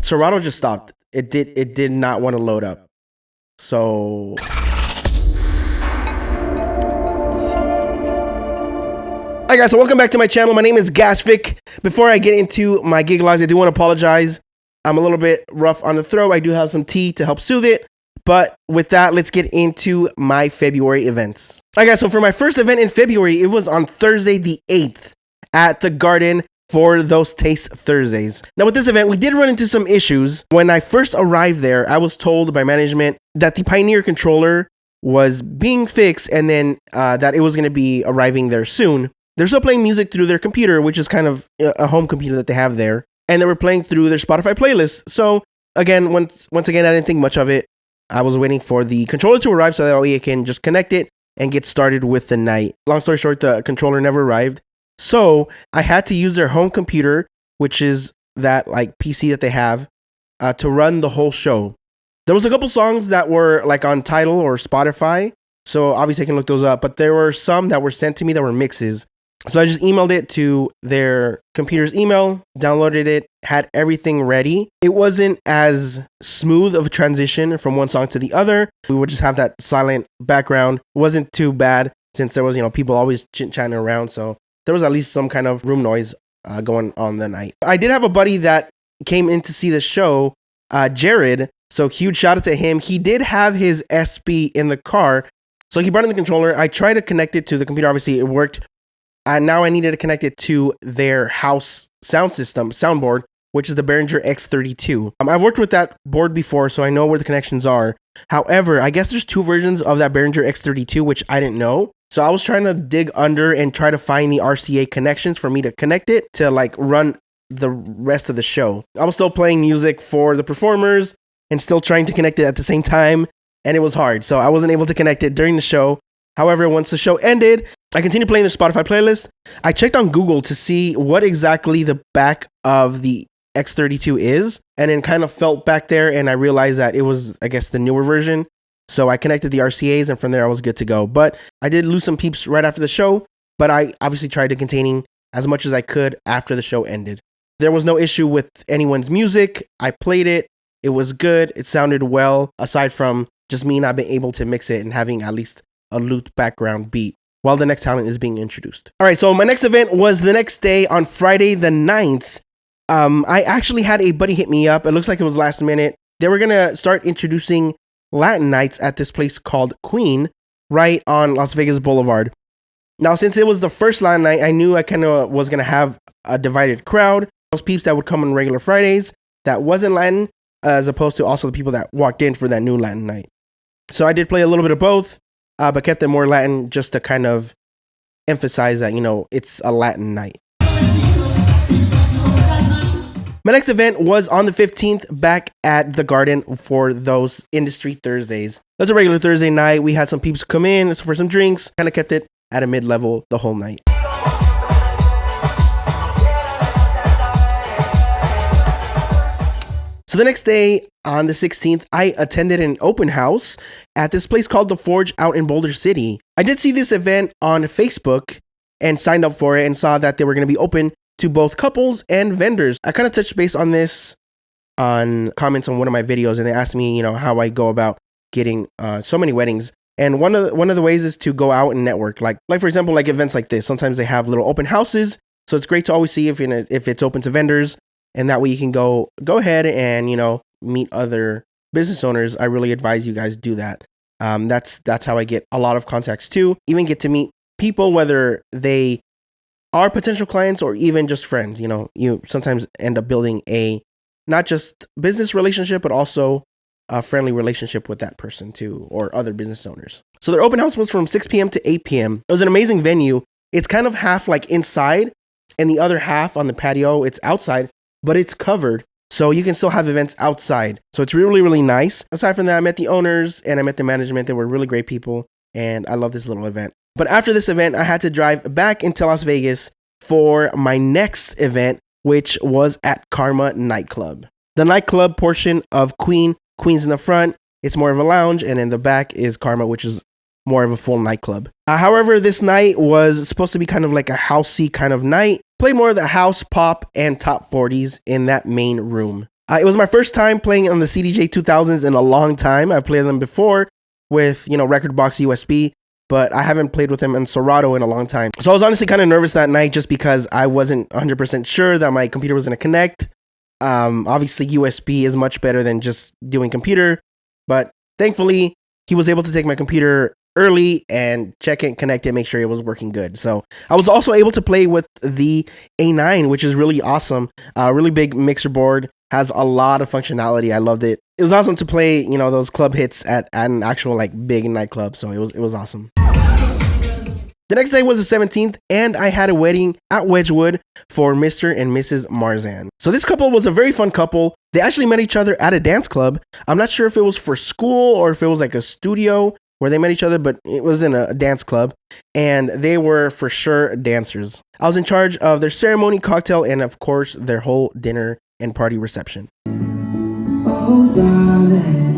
Serato just stopped. It did not want to load up. So Hi guys, so welcome back to my channel. My name is Gashvik. Before I get into my gig logs, I do want to apologize. I'm a little bit rough on the throat. I do have some tea to help soothe it. But with that, let's get into my February events. Alright guys, so for my first event in February, it was on Thursday the 8th at the Garden for Those Taste Thursdays. Now with this event, we did run into some issues. When I first arrived there, I was told by management that the Pioneer controller was being fixed and then that it was going to be arriving there soon. They're still playing music through their computer, which is kind of a home computer that they have there. And they were playing through their Spotify playlist. So again, once again, I didn't think much of it. I was waiting for the controller to arrive so that way I can just connect it and get started with the night. Long story short, the controller never arrived. So I had to use their home computer, which is that like PC that they have, to run the whole show. There was a couple songs that were like on Tidal or Spotify. So obviously I can look those up. But there were some that were sent to me that were mixes. So I just emailed it to their computer's email, downloaded it, had everything ready. It wasn't as smooth of a transition from one song to the other. We would just have that silent background. It wasn't too bad since there was, people always chit-chatting around. So there was at least some kind of room noise going on the night. I did have a buddy that came in to see the show, Jared. So huge shout out to him. He did have his SP in the car. So he brought in the controller. I tried to connect it to the computer. Obviously it worked. And now I needed to connect it to their house sound system, soundboard, which is the Behringer X32. I've worked with that board before, so I know where the connections are. However, I guess there's two versions of that Behringer X32, which I didn't know. So I was trying to dig under and try to find the RCA connections for me to connect it to like run the rest of the show. I was still playing music for the performers and still trying to connect it at the same time. And it was hard. So I wasn't able to connect it during the show. However, once the show ended, I continued playing the Spotify playlist. I checked on Google to see what exactly the back of the X32 is, and then kind of felt back there, and I realized that it was, I guess, the newer version. So I connected the RCAs, and from there I was good to go. But I did lose some peeps right after the show, but I obviously tried to containing as much as I could after the show ended. There was no issue with anyone's music. I played it. It was good. It sounded well, aside from just me not being able to mix it and having at least a looped background beat while the next talent is being introduced. All right, so my next event was the next day on Friday the 9th. I actually had a buddy hit me up. It looks like it was last minute. They were going to start introducing Latin nights at this place called Queen right on Las Vegas Boulevard. Now, since it was the first Latin night, I knew I kind of was going to have a divided crowd. Those peeps that would come on regular Fridays that wasn't Latin, as opposed to also the people that walked in for that new Latin night. So I did play a little bit of both. But kept it more Latin just to kind of emphasize that, it's a Latin night. My next event was on the 15th back at the Garden for Those Industry Thursdays. It was a regular Thursday night. We had some peeps come in for some drinks, kind of kept it at a mid-level the whole night. So the next day, on the 16th, I attended an open house at this place called The Forge out in Boulder City. I did see this event on Facebook and signed up for it and saw that they were going to be open to both couples and vendors. I kind of touched base on this on comments on one of my videos, and they asked me, how I go about getting so many weddings. And one of the ways is to go out and network. Like for example, like events like this. Sometimes they have little open houses, so it's great to always see if it's open to vendors. And that way you can go ahead and, meet other business owners. I really advise you guys do that. That's how I get a lot of contacts too. Even get to meet people, whether they are potential clients or even just friends. You sometimes end up building a not just business relationship, but also a friendly relationship with that person too, or other business owners. So their open house was from 6 p.m. to 8 p.m. It was an amazing venue. It's kind of half like inside and the other half on the patio. It's outside, but it's covered. So you can still have events outside. So it's really, really nice. Aside from that, I met the owners and I met the management. They were really great people. And I love this little event. But after this event, I had to drive back into Las Vegas for my next event, which was at Karma Nightclub. The nightclub portion of Queen's in the front. It's more of a lounge. And in the back is Karma, which is more of a full nightclub. However, this night was supposed to be kind of like a housey kind of night. Played more of the house, pop, and top 40s in that main room. It was my first time playing on the CDJ 2000s in a long time. I've played them before with, Rekordbox USB, but I haven't played with them in Serato in a long time. So I was honestly kind of nervous that night just because I wasn't 100% sure that my computer was going to connect. Obviously, USB is much better than just doing computer, but thankfully, he was able to take my computer early and check it, connect it, make sure it was working good. So I was also able to play with the A9, which is really awesome. Really big mixer board, has a lot of functionality. I loved it. It was awesome to play, those club hits at an actual big nightclub. So it was awesome. The next day was the 17th, and I had a wedding at Wedgwood for Mr. and Mrs. Marzan. So this couple was a very fun couple. They actually met each other at a dance club. I'm not sure if it was for school or if it was a studio where they met each other, but it was in a dance club, and they were for sure dancers. I was in charge of their ceremony, cocktail, and of course, their whole dinner and party reception. Oh, darling.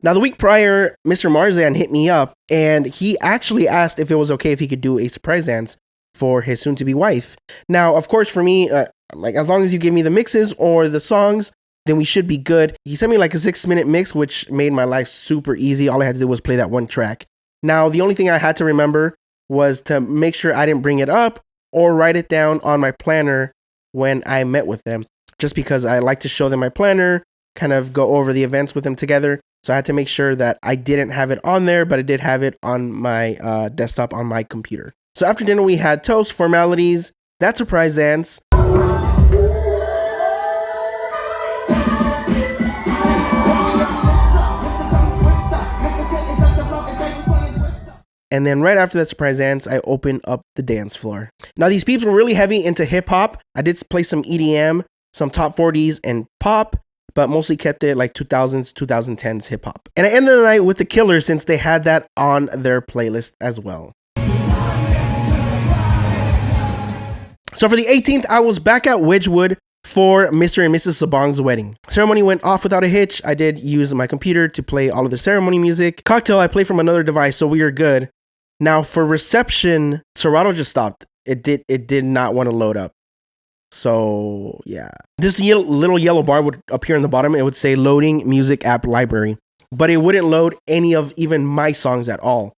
Now, the week prior, Mr. Marzan hit me up, and he actually asked if it was okay if he could do a surprise dance for his soon-to-be wife. Now, of course, for me, as long as you give me the mixes or the songs, then we should be good. He sent me a 6-minute mix, which made my life super easy. All I had to do was play that one track. Now, the only thing I had to remember was to make sure I didn't bring it up or write it down on my planner when I met with them, just because I like to show them my planner, kind of go over the events with them together. So I had to make sure that I didn't have it on there, but I did have it on my desktop on my computer. So after dinner, we had toast, formalities, that surprise dance. And then right after that surprise dance, I opened up the dance floor. Now, these peeps were really heavy into hip hop. I did play some EDM, some top 40s and pop, but mostly kept it 2000s, 2010s hip hop. And I ended the night with The Killers since they had that on their playlist as well. So for the 18th, I was back at Wedgwood for Mr. and Mrs. Sabong's wedding. Ceremony went off without a hitch. I did use my computer to play all of the ceremony music. Cocktail, I played from another device, so we are good. Now for reception, Serato just stopped. It did not want to load up. So yeah, this little yellow bar would appear in the bottom. It would say loading music app library, but it wouldn't load any of even my songs at all.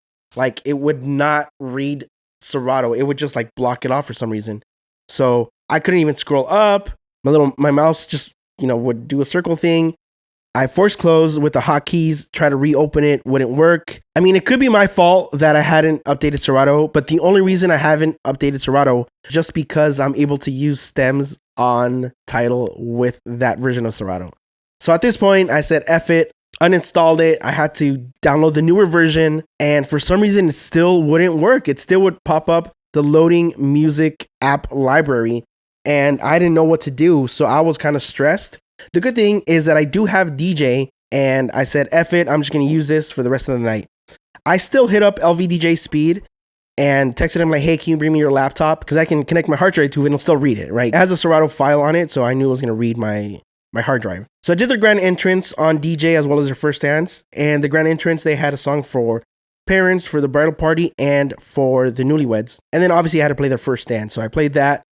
It would not read Serato. It would just block it off for some reason. So I couldn't even scroll up. My mouse just, would do a circle thing. I forced close with the hotkeys, try to reopen it, wouldn't work. I mean, it could be my fault that I hadn't updated Serato, but the only reason I haven't updated Serato is just because I'm able to use stems on Tidal with that version of Serato. So at this point, I said, F it, uninstalled it. I had to download the newer version, and for some reason, it still wouldn't work. It still would pop up the loading music app library, and I didn't know what to do, so I was kind of stressed. The good thing is that I do have DJ, and I said, F it, I'm just going to use this for the rest of the night. I still hit up LVDJ Speed and texted him hey, can you bring me your laptop? Because I can connect my hard drive to it and it'll still read it, right? It has a Serato file on it, so I knew it was going to read my hard drive. So I did their grand entrance on DJ as well as their first dance, and the grand entrance, they had a song for parents, for the bridal party, and for the newlyweds. And then obviously I had to play their first dance, so I played that,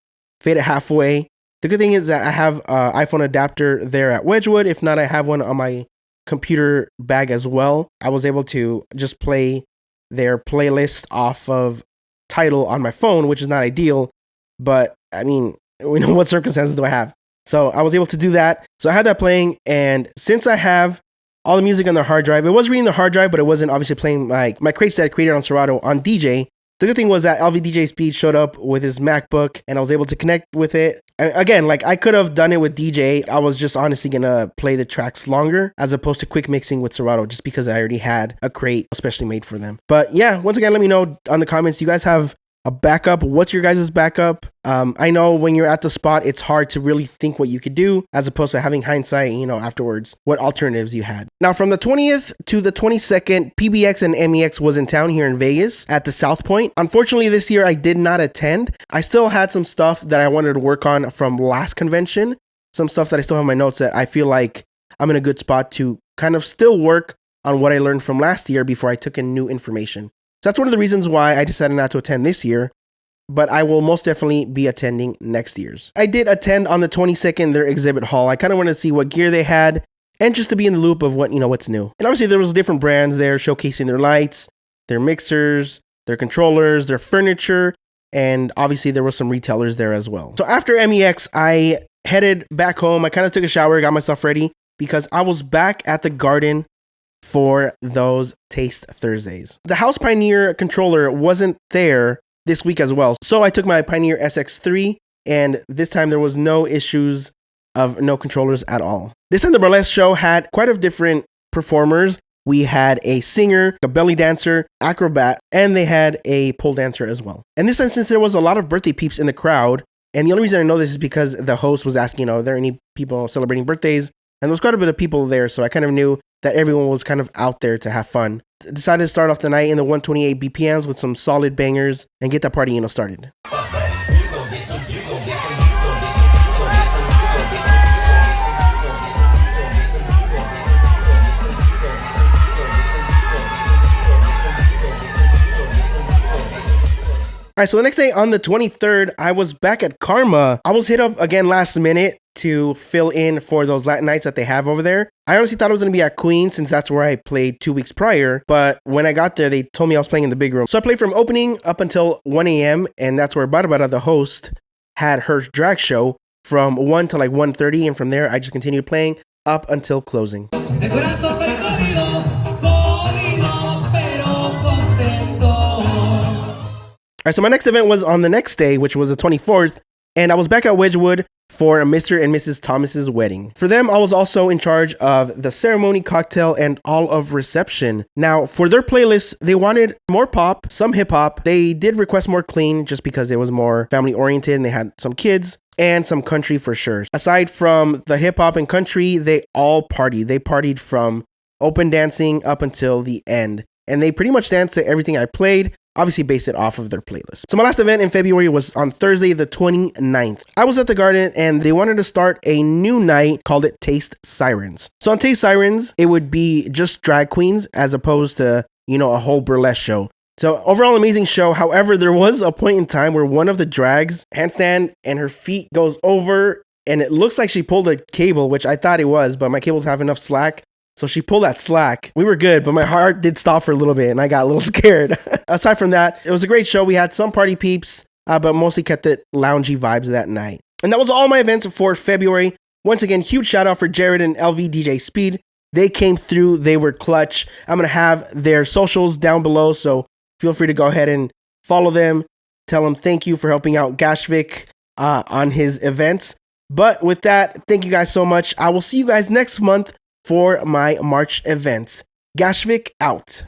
faded halfway. The good thing is that I have an iPhone adapter there at Wedgwood. If not, I have one on my computer bag as well. I was able to just play their playlist off of Tidal on my phone, which is not ideal, but I mean, what circumstances do I have? So I was able to do that. So I had that playing, and since I have all the music on the hard drive, it was reading the hard drive, but it wasn't obviously playing my crates that I created on Serato on DJ. The good thing was that LVDJ Speed showed up with his MacBook, and I was able to connect with it. And again, I could have done it with DJ. I was just honestly going to play the tracks longer as opposed to quick mixing with Serato, just because I already had a crate especially made for them. But yeah, once again, let me know on the comments. Do you guys have a backup? What's your guys' backup? I know when you're at the spot, it's hard to really think what you could do as opposed to having hindsight, afterwards, what alternatives you had. Now, from the 20th to the 22nd, PBX and MEX was in town here in Vegas at the South Point. Unfortunately, this year I did not attend. I still had some stuff that I wanted to work on from last convention, some stuff that I still have in my notes that I feel like I'm in a good spot to kind of still work on what I learned from last year before I took in new information. So that's one of the reasons why I decided not to attend this year. but I will most definitely be attending next year's. I did attend on the 22nd their exhibit hall. I kind of wanted to see what gear they had and just to be in the loop of what's new. And obviously there was different brands there showcasing their lights, their mixers, their controllers, their furniture, and obviously there were some retailers there as well. So after MEX, I headed back home. I kind of took a shower, got myself ready because I was back at the Garden for those Taste Thursdays. The House Pioneer controller wasn't there this week as well. So I took my Pioneer SX3 and this time there was no issues of no controllers at all. This time the burlesque show had quite a different performers. We had a singer, a belly dancer, acrobat, and they had a pole dancer as well. And this time, since there was a lot of birthday peeps in the crowd, and the only reason I know this is because the host was asking, are there any people celebrating birthdays? And there was quite a bit of people there, so I kind of knew that everyone was kind of out there to have fun. Decided to start off the night in the 128 BPMs with some solid bangers and get that party, started. All right, so the next day on the 23rd, I was back at Karma. I was hit up again last minute to fill in for those Latin nights that they have over there. I honestly thought it was going to be at Queen since that's where I played 2 weeks prior. But when I got there, they told me I was playing in the big room. So I played from opening up until 1 a.m. And that's where Barbara, the host, had her drag show from 1 to like 1:30. And from there, I just continued playing up until closing. All right, so my next event was on the next day, which was the 24th, and I was back at Wedgwood for Mr. and Mrs. Thomas's wedding. For them, I was also in charge of the ceremony, cocktail, and all of reception. Now, for their playlist, they wanted more pop, some hip hop. They did request more clean just because it was more family oriented and they had some kids, and some country for sure. Aside from the hip hop and country, they all partied. They partied from open dancing up until the end, and they pretty much danced to everything I played. Obviously based it off of their playlist. So my last event in February was on Thursday, the 29th. I was at the Garden and they wanted to start a new night, called it Taste Sirens. So on Taste Sirens, it would be just drag queens as opposed to, a whole burlesque show. So overall amazing show. However, there was a point in time where one of the drags handstand and her feet goes over and it looks like she pulled a cable, which I thought it was, but my cables have enough slack. So she pulled that slack. We were good, but my heart did stop for a little bit and I got a little scared. Aside from that, it was a great show. We had some party peeps, but mostly kept it loungy vibes that night. And that was all my events for February. Once again, huge shout out for Jared and LV DJ Speed. They came through. They were clutch. I'm going to have their socials down below, so feel free to go ahead and follow them. Tell them thank you for helping out Gashvik on his events. But with that, thank you guys so much. I will see you guys next month for my March events. Gashvik out.